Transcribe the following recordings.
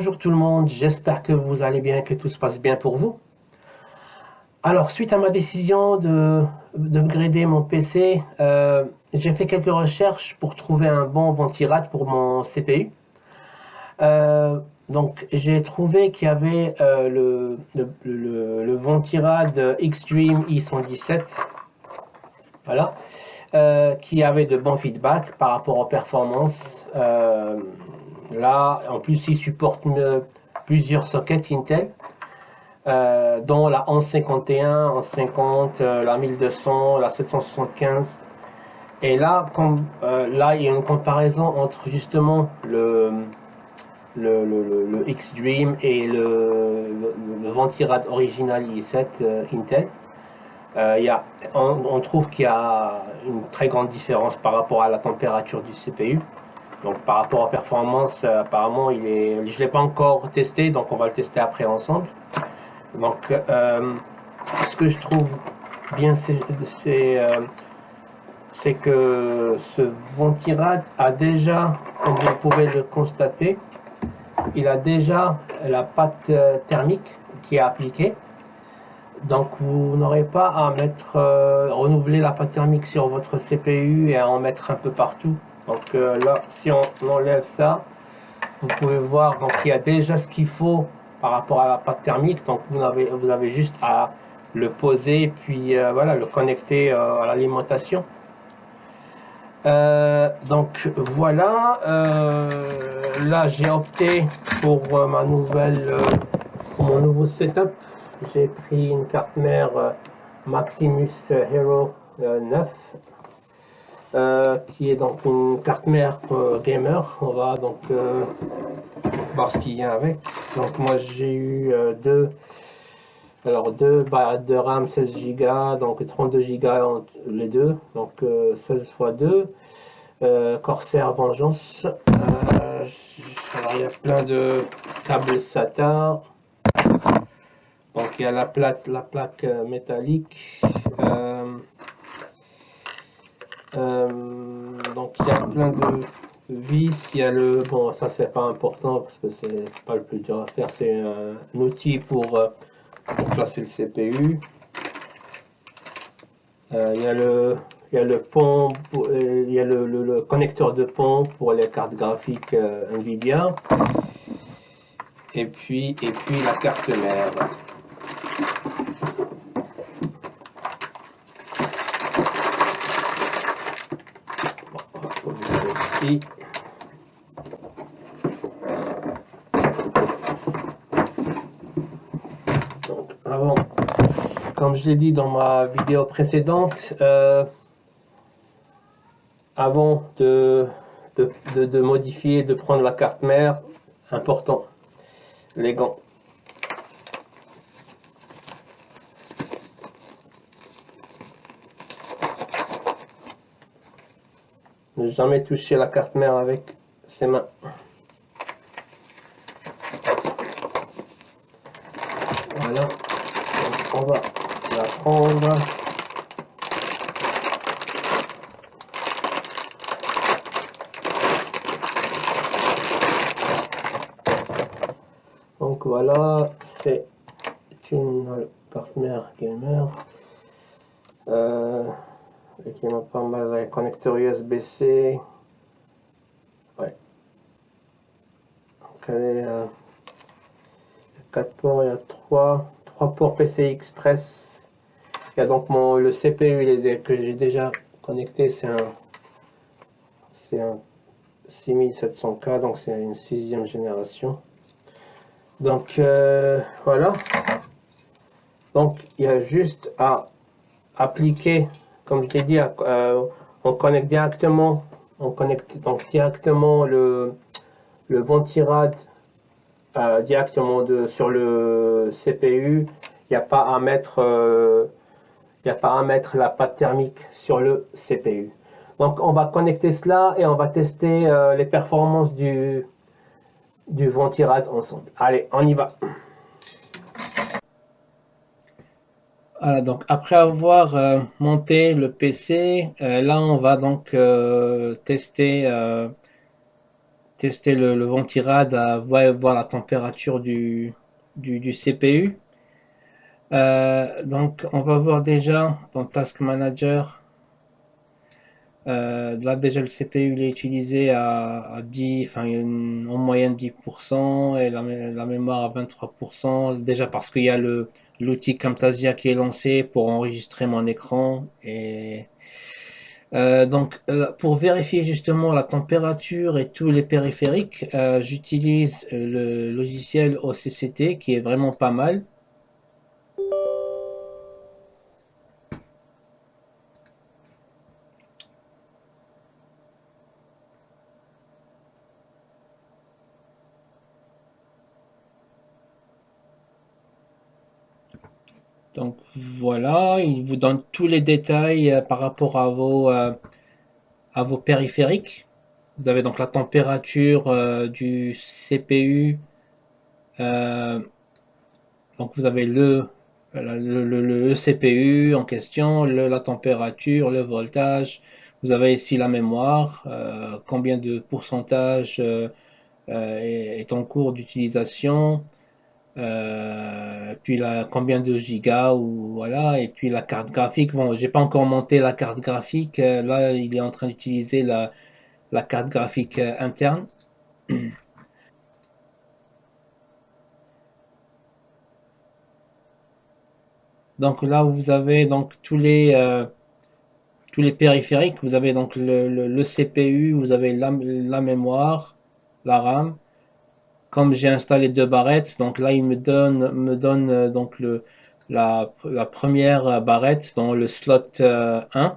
Bonjour tout le monde, j'espère que vous allez bien, que tout se passe bien pour vous. Alors, suite à ma décision d'upgrader mon PC, j'ai fait quelques recherches pour trouver un bon ventirad pour mon CPU. Donc, j'ai trouvé qu'il y avait le ventirad Xtreme i117, voilà, qui avait de bons feedbacks par rapport aux performances. Là, en plus, il supporte plusieurs sockets Intel, dont la 1151, 1150, la 1200, la 775. Et là, là, il y a une comparaison entre justement le X-Dream et le ventirad original i7 Intel. On trouve qu'il y a une très grande différence par rapport à la température du CPU. Donc par rapport aux performances, apparemment, je ne l'ai pas encore testé, donc on va le tester après ensemble. Donc ce que je trouve bien, c'est que ce ventirad a déjà, comme vous pouvez le constater, il a déjà la pâte thermique qui est appliquée. Donc vous n'aurez pas à renouveler la pâte thermique sur votre CPU et à en mettre un peu partout. Donc là, si on enlève ça, vous pouvez voir, donc il y a déjà ce qu'il faut par rapport à la pâte thermique. Donc vous avez juste à le poser, puis voilà, le connecter à l'alimentation. Donc voilà, là j'ai opté pour pour mon nouveau setup. J'ai pris une carte mère Maximus Hero 9, qui est donc une carte mère gamer. On va donc voir ce qu'il y a avec. Donc moi j'ai eu deux barres de RAM 16 Go, donc 32 Go les deux, donc 16 x 2. Corsair Vengeance. Alors il y a plein de câbles SATA. Donc il y a la plaque métallique. Donc il y a plein de vis. Il y a bon, ça c'est pas important parce que c'est pas le plus dur à faire. C'est un outil pour placer le CPU. Il y a le pont, il y a le connecteur de pont pour les cartes graphiques Nvidia. Et puis la carte mère. On va poser celle-ci. Donc avant, comme je l'ai dit dans ma vidéo précédente, avant de modifier, de prendre la carte mère, important, les gants. Ne jamais toucher la carte mère avec ses mains. Voilà, donc on va la prendre. Donc voilà, c'est une carte mère gamer qui a pas mal de connecteurs USB-C. Ouais. Donc elle est 4 ports, il y a 3 ports PCI Express. Il y a donc le CPU que j'ai déjà connecté, c'est un 6700K, donc c'est une 6e génération. Donc voilà, donc il y a juste à appliquer, comme je l'ai dit, on connecte directement le ventirad directement sur le CPU. Il n'y a pas à mettre la pâte thermique sur le CPU. Donc on va connecter cela et on va tester les performances du ventirad ensemble. Allez, on y va. Voilà, donc après avoir monté le PC, là on va donc tester tester le Ventirad, voir la température du CPU. Donc, on va voir déjà dans Task Manager. Là, déjà, le CPU il est utilisé à 10, enfin, en moyenne 10% et la mémoire à 23%. Déjà parce qu'il y a l'outil Camtasia qui est lancé pour enregistrer mon écran. Pour vérifier justement la température et tous les périphériques, j'utilise le logiciel OCCT qui est vraiment pas mal. Donc voilà, il vous donne tous les détails par rapport à vos périphériques. Vous avez donc la température du CPU. euh, donc vous avez le CPU en question, la température, le voltage. Vous avez ici la mémoire, combien de pourcentage est en cours d'utilisation. Puis combien de gigas ou voilà, et puis la carte graphique. Bon, j'ai pas encore monté la carte graphique. Là, il est en train d'utiliser la carte graphique interne. Donc là, vous avez donc tous les périphériques. Vous avez donc le CPU, vous avez la mémoire, la RAM. Comme j'ai installé deux barrettes, donc là, il me donne donc la première barrette dans le slot 1.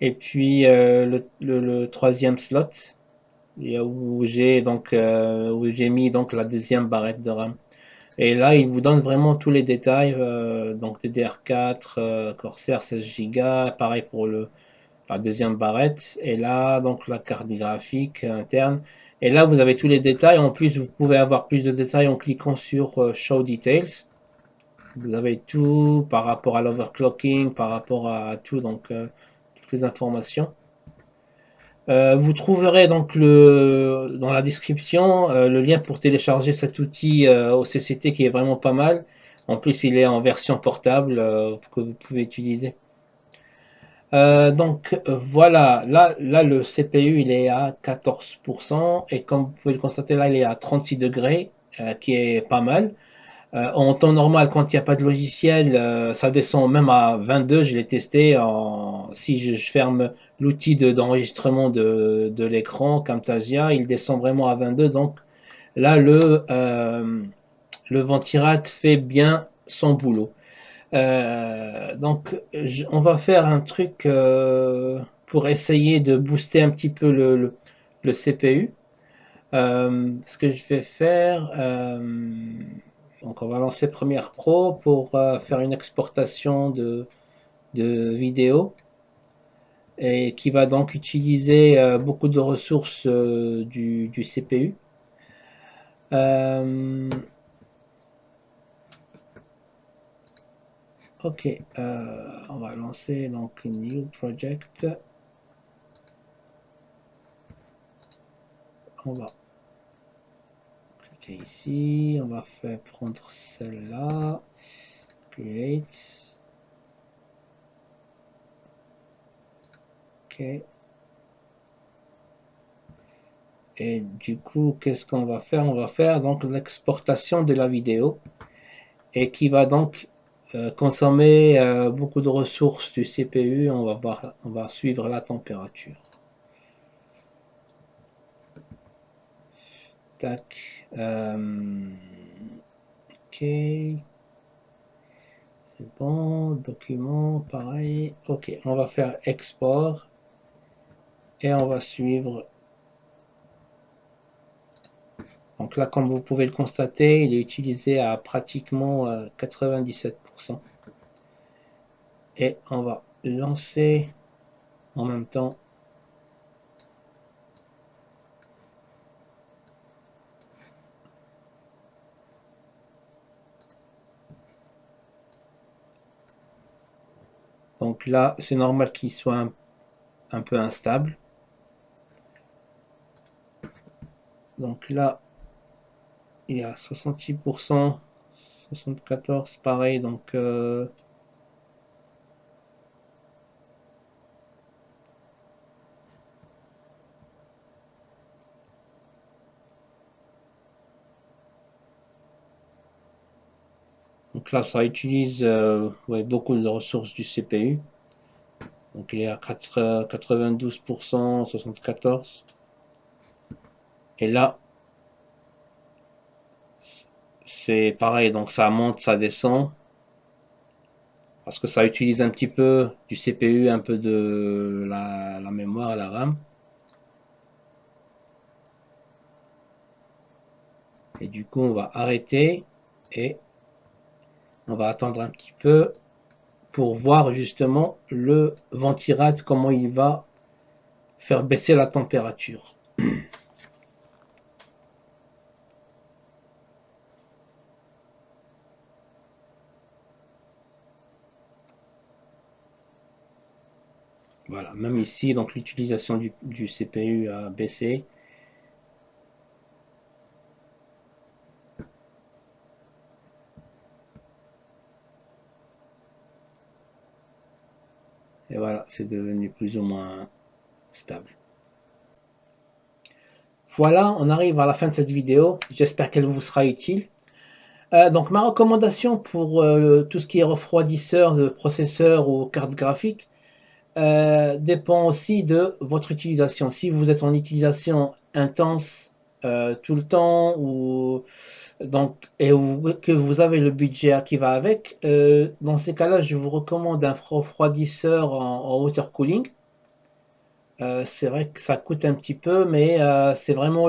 Et puis le troisième slot, où j'ai mis donc la deuxième barrette de RAM. Et là, il vous donne vraiment tous les détails, donc DDR4, Corsair 16 Go, pareil pour la deuxième barrette. Et là, donc la carte graphique interne. Et là, vous avez tous les détails. En plus, vous pouvez avoir plus de détails en cliquant sur Show Details. Vous avez tout par rapport à l'overclocking, par rapport à tout, donc toutes les informations. Vous trouverez donc dans la description le lien pour télécharger cet outil au CCT qui est vraiment pas mal. En plus, il est en version portable que vous pouvez utiliser. Voilà, là le CPU il est à 14% et comme vous pouvez le constater là il est à 36 degrés qui est pas mal. En temps normal, quand il n'y a pas de logiciel, ça descend même à 22. Je l'ai testé. Si je ferme l'outil d'enregistrement de l'écran, Camtasia, il descend vraiment à 22. Donc là, le Ventirad fait bien son boulot. On va faire un truc pour essayer de booster un petit peu le CPU. Ce que je vais faire, donc on va lancer Premiere Pro pour faire une exportation de vidéo et qui va donc utiliser beaucoup de ressources du CPU. Euh, ok, on va lancer donc New Project. On va cliquer ici, on va faire prendre celle-là, Create. Ok. Et du coup, qu'est-ce qu'on va faire? On va faire donc l'exportation de la vidéo et qui va donc consommer beaucoup de ressources du CPU. On va suivre la température. Tac. Ok. C'est bon. Document, pareil. Ok. On va faire export et on va suivre. Donc là, comme vous pouvez le constater, il est utilisé à pratiquement 97%. Et on va lancer en même temps. Donc là, c'est normal qu'il soit un peu instable. Donc là, il est à 66%, 74, pareil. Donc là, ça utilise ouais, beaucoup de ressources du CPU. Donc il est à 92%, 74. Et là, c'est pareil, donc ça monte, ça descend. Parce que ça utilise un petit peu du CPU, un peu de la mémoire, la RAM. Et du coup, on va arrêter et on va attendre un petit peu pour voir justement le ventirad, comment il va faire baisser la température. Voilà, même ici, donc l'utilisation du CPU a baissé. Et voilà, c'est devenu plus ou moins stable. Voilà, on arrive à la fin de cette vidéo. J'espère qu'elle vous sera utile. Donc ma recommandation pour tout ce qui est refroidisseur de processeur ou carte graphique dépend aussi de votre utilisation. Si vous êtes en utilisation intense tout le temps ou donc que vous avez le budget qui va avec, dans ces cas-là, je vous recommande un refroidisseur en water cooling. C'est vrai que ça coûte un petit peu, mais c'est vraiment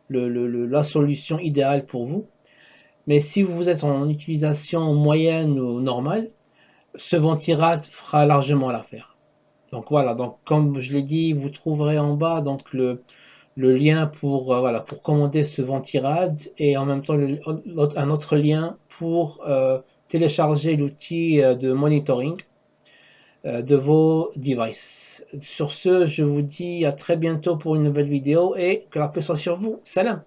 la solution idéale pour vous. Mais si vous êtes en utilisation moyenne ou normale, ce ventirad fera largement l'affaire. Donc voilà, donc comme je l'ai dit, vous trouverez en bas donc le lien pour, voilà, pour commander ce ventirad et en même temps un autre lien pour télécharger l'outil de monitoring de vos devices. Sur ce, je vous dis à très bientôt pour une nouvelle vidéo et que la paix soit sur vous. Salam!